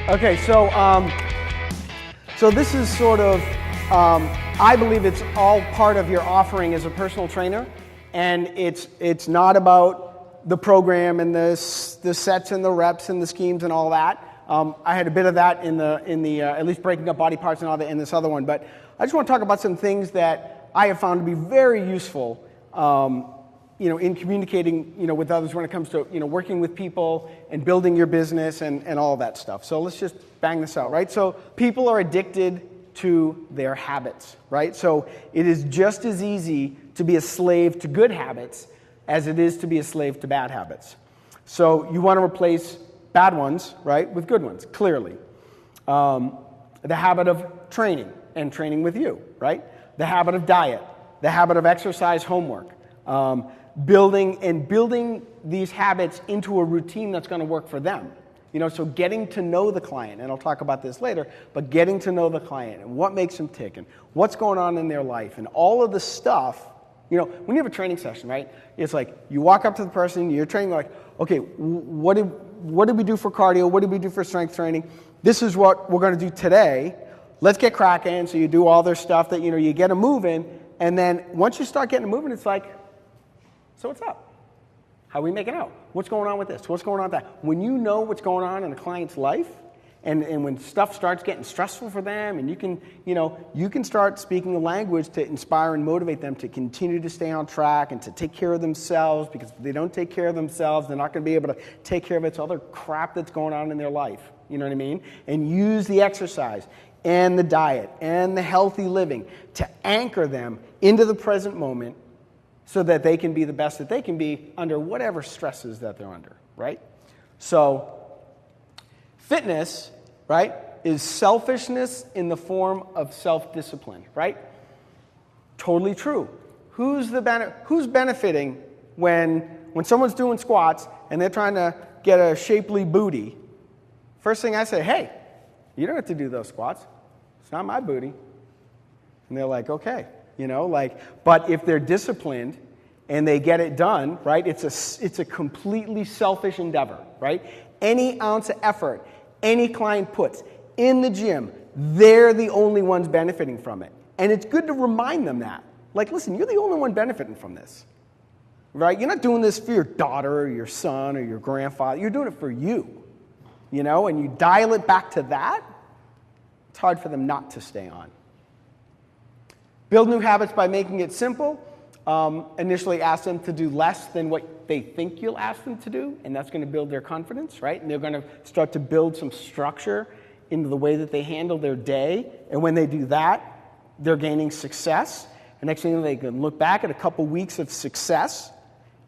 Okay, so this is sort of, I believe it's all part of your offering as a personal trainer, and it's not about the program and the sets and the reps and the schemes and all that. I had a bit of that in the at least breaking up body parts and all that in this other one, but I just want to talk about some things that I have found to be very useful, in communicating, with others when it comes to, working with people and building your business and all of that stuff. So let's just bang this out, right? So people are addicted to their habits, right? So it is just as easy to be a slave to good habits as it is to be a slave to bad habits. So you want to replace bad ones, right, with good ones, clearly. The habit of training and training with you, right? The habit of diet, the habit of exercise, homework. Building these habits into a routine that's going to work for them. So getting to know the client, and I'll talk about this later, but getting to know the client and what makes them tick and what's going on in their life and all of the stuff. When you have a training session, right, it's like you walk up to the person, you're training, like, okay, what did we do for cardio? What did we do for strength training? This is what we're going to do today. Let's get cracking. So you do all their stuff that, you get them moving, and then once you start getting them moving, it's like, so what's up? How are we making out? What's going on with this? What's going on with that? When you know what's going on in a client's life, and when stuff starts getting stressful for them, and you can start speaking the language to inspire and motivate them to continue to stay on track and to take care of themselves, because if they don't take care of themselves, they're not going to be able to take care of this other crap that's going on in their life. You know what I mean? And use the exercise and the diet and the healthy living to anchor them into the present moment, so that they can be the best that they can be under whatever stresses that they're under, right? So fitness, right, is selfishness in the form of self-discipline, right? Totally true. Who's benefiting when someone's doing squats and they're trying to get a shapely booty? First thing I say, hey, you don't have to do those squats. It's not my booty. And they're like, okay. But if they're disciplined and they get it done, right, it's a completely selfish endeavor, right? Any ounce of effort any client puts in the gym, they're the only ones benefiting from it. And it's good to remind them that. Like, listen, you're the only one benefiting from this, right? You're not doing this for your daughter or your son or your grandfather. You're doing it for you, and you dial it back to that, it's hard for them not to stay on. Build new habits by making it simple. Initially ask them to do less than what they think you'll ask them to do, and that's going to build their confidence, right? And they're going to start to build some structure into the way that they handle their day. And when they do that, they're gaining success. And next thing they can look back at a couple weeks of success,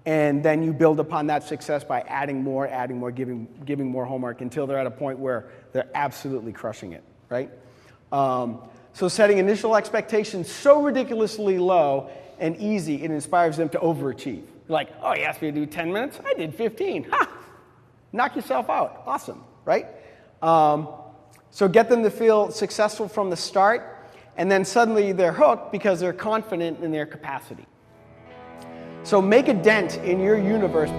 and then you build upon that success by adding more, giving more homework until they're at a point where they're absolutely crushing it, right? So setting initial expectations so ridiculously low and easy, it inspires them to overachieve. Like, oh, you asked me to do 10 minutes? I did 15. Ha! Knock yourself out. Awesome, right? So get them to feel successful from the start, and then suddenly they're hooked because they're confident in their capacity. So make a dent in your universe.